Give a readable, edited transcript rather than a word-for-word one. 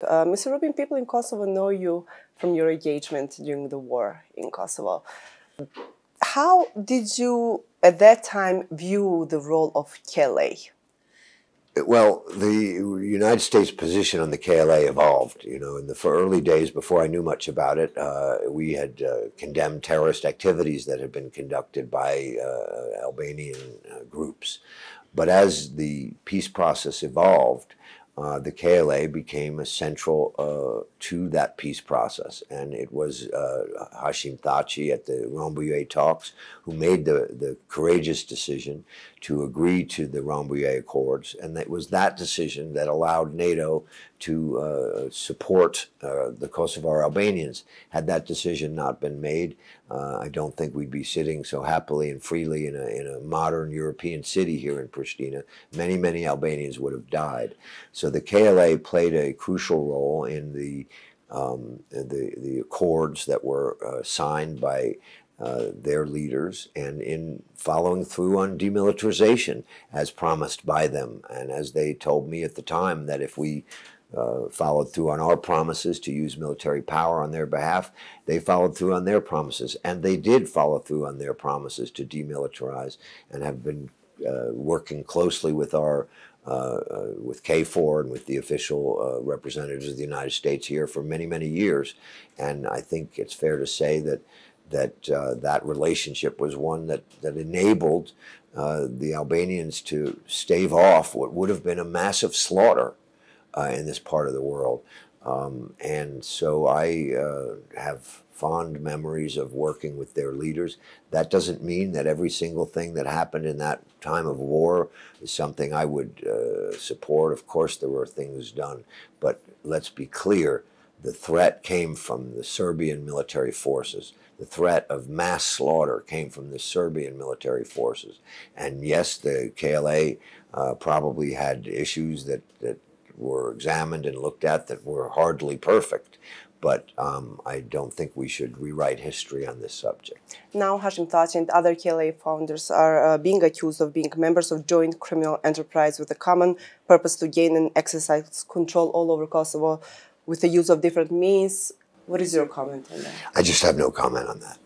Mr. Rubin, people in Kosovo know you from your engagement during the war in Kosovo. How did you, at that time, view the role of KLA? Well, the United States position on the KLA evolved. You know, in the early days, before I knew much about it, we had condemned terrorist activities that had been conducted by Albanian groups. But as the peace process evolved, the KLA became central to that peace process. And it was Hashim Thaçi at the Rambouillet talks who made the courageous decision to agree to the Rambouillet Accords. And it was that decision that allowed NATO to support the Kosovar Albanians. Had that decision not been made, I don't think we'd be sitting so happily and freely in a modern European city here in Pristina. Many, many Albanians would have died. So the KLA played a crucial role in the accords that were signed by their leaders, and in following through on demilitarization as promised by them. And as they told me at the time, that if we followed through on our promises to use military power on their behalf, they followed through on their promises. And they did follow through on their promises to demilitarize, and have been working closely with our with KFOR and with the official representatives of the United States here for many, many years. And I think it's fair to say that that relationship was one that enabled the Albanians to stave off what would have been a massive slaughter in this part of the world. And so I have fond memories of working with their leaders. That doesn't mean that every single thing that happened in that time of war is something I would support. Of course there were things done, but let's be clear, the threat came from the Serbian military forces. The threat of mass slaughter came from the Serbian military forces. And yes, the KLA probably had issues that were examined and looked at that were hardly perfect. But I don't think we should rewrite history on this subject. Now Hashim Thaçi and other KLA founders are being accused of being members of joint criminal enterprise with a common purpose to gain and exercise control all over Kosovo with the use of different means. What is your comment on that? I just have no comment on that.